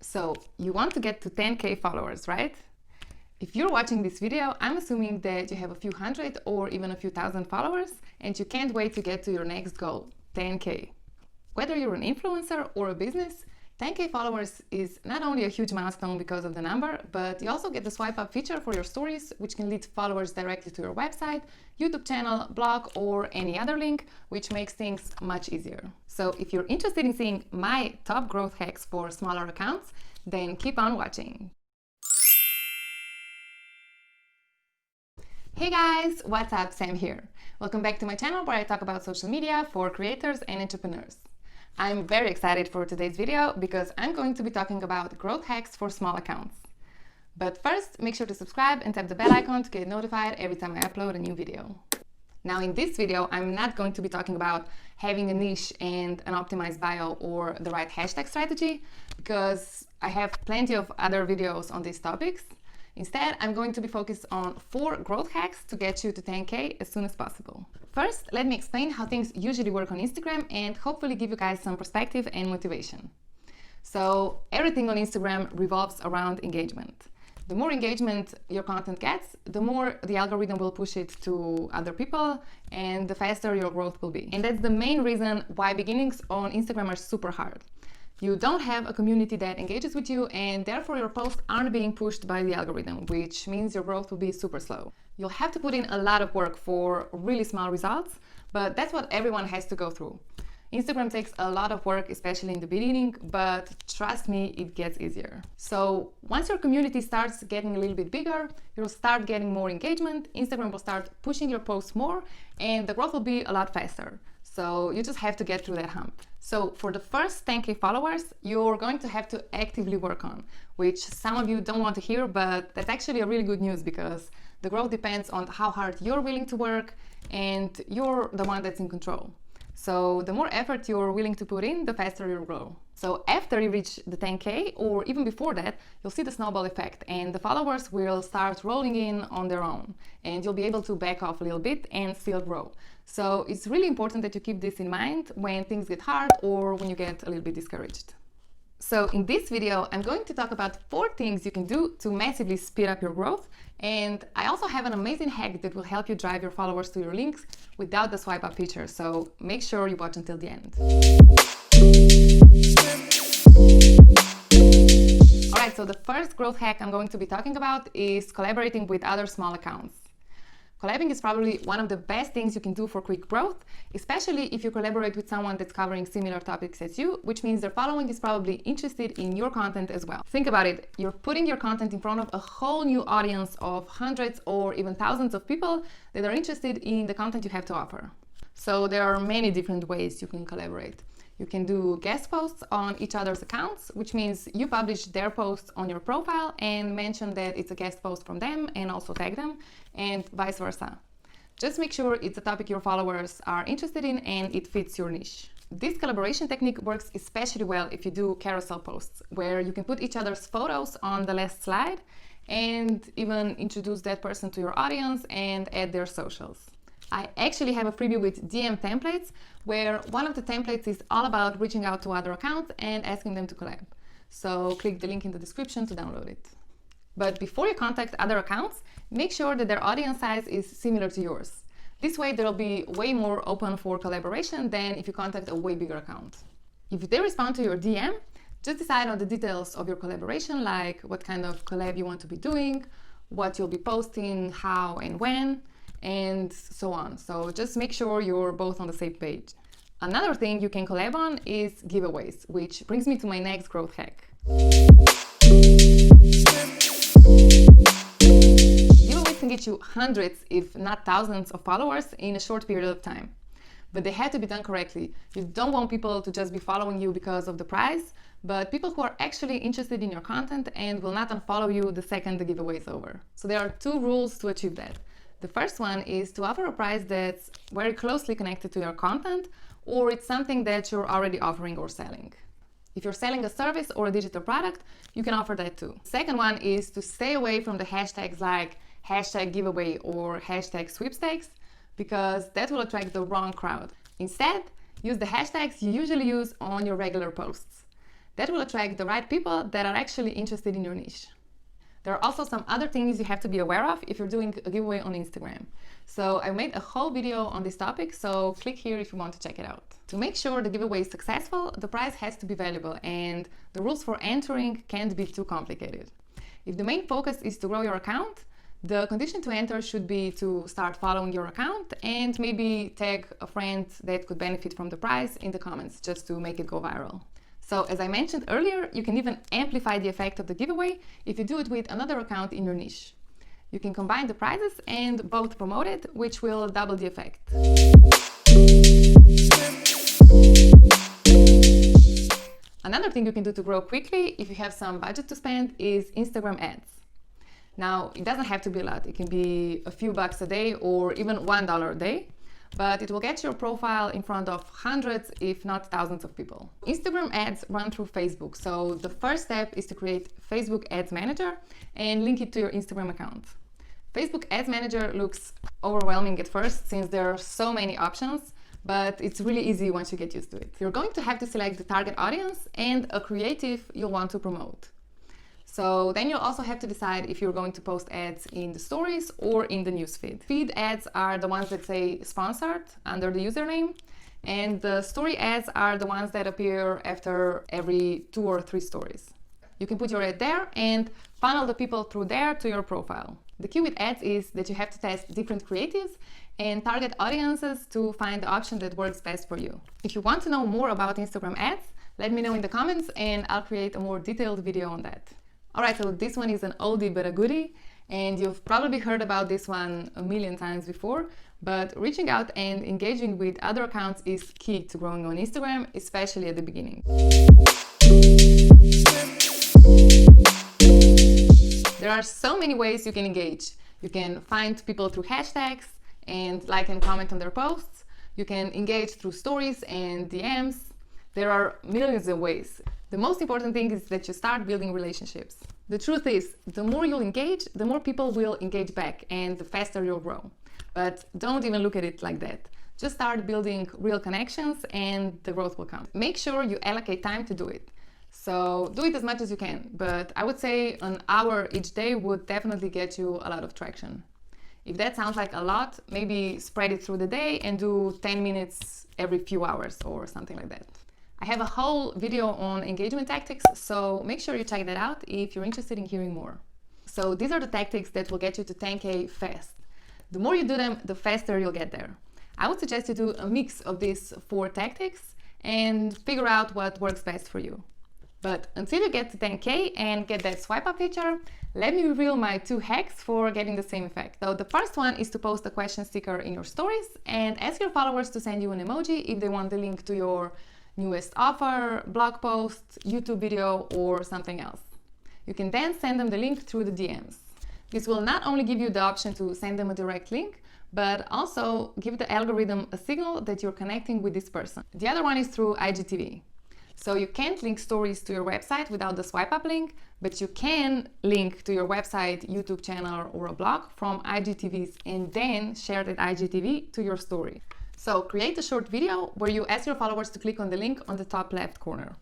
So you want to get to 10K followers, right? If you're watching this video, I'm assuming that you have a few hundred or even a few thousand followers and you can't wait to get to your next goal, 10K. Whether you're an influencer or a business, 10K followers is not only a huge milestone because of the number, but you also get the swipe up feature for your stories, which can lead followers directly to your website, YouTube channel, blog, or any other link, which makes things much easier. So if you're interested in seeing my top growth hacks for smaller accounts, then keep on watching. Hey guys, what's up? Sam here. Welcome back to my channel where I talk about social media for creators and entrepreneurs. I'm very excited for today's video because I'm going to be talking about growth hacks for small accounts. But first, make sure to subscribe and tap the bell icon to get notified every time I upload a new video. Now in this video, I'm not going to be talking about having a niche and an optimized bio or the right hashtag strategy because I have plenty of other videos on these topics. Instead, I'm going to be focused on 4 growth hacks to get you to 10K as soon as possible. First, let me explain how things usually work on Instagram and hopefully give you guys some perspective and motivation. So everything on Instagram revolves around engagement. The more engagement your content gets, the more the algorithm will push it to other people and the faster your growth will be. And that's the main reason why beginnings on Instagram are super hard. You don't have a community that engages with you and therefore your posts aren't being pushed by the algorithm, which means your growth will be super slow. You'll have to put in a lot of work for really small results, but that's what everyone has to go through. Instagram takes a lot of work, especially in the beginning, but trust me, it gets easier. So once your community starts getting a little bit bigger, you'll start getting more engagement, Instagram will start pushing your posts more, and the growth will be a lot faster. So you just have to get through that hump. So for the first 10K followers, you're going to have to actively work on, which some of you don't want to hear, but that's actually a really good news because the growth depends on how hard you're willing to work and you're the one that's in control. So the more effort you're willing to put in, the faster you'll grow. So after you reach the 10K or even before that, you'll see the snowball effect and the followers will start rolling in on their own and you'll be able to back off a little bit and still grow. So it's really important that you keep this in mind when things get hard or when you get a little bit discouraged. So in this video, I'm going to talk about 4 things you can do to massively speed up your growth. And I also have an amazing hack that will help you drive your followers to your links without the swipe up feature. So make sure you watch until the end. All right, so the first growth hack I'm going to be talking about is collaborating with other small accounts. Collabing is probably one of the best things you can do for quick growth, especially if you collaborate with someone that's covering similar topics as you, which means their following is probably interested in your content as well. Think about it. You're putting your content in front of a whole new audience of hundreds or even thousands of people that are interested in the content you have to offer. So there are many different ways you can collaborate. You can do guest posts on each other's accounts, which means you publish their posts on your profile and mention that it's a guest post from them and also tag them, and vice versa. Just make sure it's a topic your followers are interested in and it fits your niche. This collaboration technique works especially well if you do carousel posts, where you can put each other's photos on the last slide and even introduce that person to your audience and add their socials. I actually have a freebie with DM templates where one of the templates is all about reaching out to other accounts and asking them to collab. So click the link in the description to download it. But before you contact other accounts, make sure that their audience size is similar to yours. This way they'll be way more open for collaboration than if you contact a way bigger account. If they respond to your DM, just decide on the details of your collaboration, like what kind of collab you want to be doing, what you'll be posting, how and when, and so on. So just make sure you're both on the same page. Another thing you can collab on is giveaways, which brings me to my next growth hack. Giveaways can get you hundreds, if not thousands, of followers in a short period of time. But they have to be done correctly. You don't want people to just be following you because of the prize, but people who are actually interested in your content and will not unfollow you the second the giveaway is over. So there are 2 rules to achieve that. The first one is to offer a price that's very closely connected to your content, or it's something that you're already offering or selling. If you're selling a service or a digital product, you can offer that too. Second one is to stay away from the hashtags like hashtag giveaway or hashtag sweepstakes, because that will attract the wrong crowd. Instead, use the hashtags you usually use on your regular posts. That will attract the right people that are actually interested in your niche. There are also some other things you have to be aware of if you're doing a giveaway on Instagram. So I made a whole video on this topic, so click here if you want to check it out. To make sure the giveaway is successful, the prize has to be valuable and the rules for entering can't be too complicated. If the main focus is to grow your account, the condition to enter should be to start following your account and maybe tag a friend that could benefit from the prize in the comments just to make it go viral. So as I mentioned earlier, you can even amplify the effect of the giveaway if you do it with another account in your niche. You can combine the prizes and both promote it, which will double the effect. Another thing you can do to grow quickly if you have some budget to spend is Instagram ads. Now, it doesn't have to be a lot. It can be a few bucks a day or even $1 a day, but it will get your profile in front of hundreds, if not thousands of people. Instagram ads run through Facebook, so the first step is to create Facebook Ads Manager and link it to your Instagram account. Facebook Ads Manager looks overwhelming at first since there are so many options, but it's really easy once you get used to it. You're going to have to select the target audience and a creative you'll want to promote. So then you'll also have to decide if you're going to post ads in the stories or in the newsfeed. Feed ads are the ones that say sponsored under the username, and the story ads are the ones that appear after every 2 or 3 stories. You can put your ad there and funnel the people through there to your profile. The key with ads is that you have to test different creatives and target audiences to find the option that works best for you. If you want to know more about Instagram ads, let me know in the comments and I'll create a more detailed video on that. Alright, so this one is an oldie but a goodie, and you've probably heard about this one a million times before, but reaching out and engaging with other accounts is key to growing on Instagram, especially at the beginning. There are so many ways you can engage. You can find people through hashtags and like and comment on their posts. You can engage through stories and DMs. There are millions of ways. The most important thing is that you start building relationships. The truth is, the more you'll engage, the more people will engage back and the faster you'll grow. But don't even look at it like that. Just start building real connections and the growth will come. Make sure you allocate time to do it. So do it as much as you can, but I would say an hour each day would definitely get you a lot of traction. If that sounds like a lot, maybe spread it through the day and do 10 minutes every few hours or something like that. I have a whole video on engagement tactics, so make sure you check that out if you're interested in hearing more. So these are the tactics that will get you to 10K fast. The more you do them, the faster you'll get there. I would suggest you do a mix of these 4 tactics and figure out what works best for you. But until you get to 10K and get that swipe up feature, let me reveal my 2 hacks for getting the same effect. So the first one is to post a question sticker in your stories and ask your followers to send you an emoji if they want the link to your newest offer, blog post, YouTube video, or something else. You can then send them the link through the DMs. This will not only give you the option to send them a direct link, but also give the algorithm a signal that you're connecting with this person. The other one is through IGTV. So you can't link stories to your website without the swipe up link, but you can link to your website, YouTube channel, or a blog from IGTVs and then share that IGTV to your story. So create a short video where you ask your followers to click on the link on the top left corner.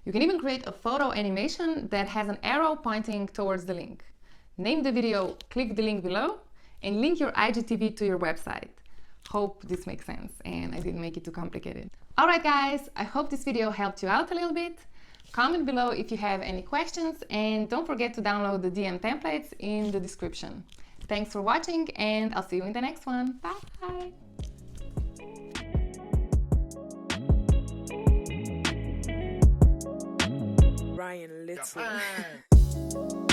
You can even create a photo animation that has an arrow pointing towards the link. Name the video, click the link below, and link your IGTV to your website. Hope this makes sense and I didn't make it too complicated. Alright guys, I hope this video helped you out a little bit. Comment below if you have any questions and don't forget to download the DM templates in the description. Thanks for watching and I'll see you in the next one. Bye! Ryan Little.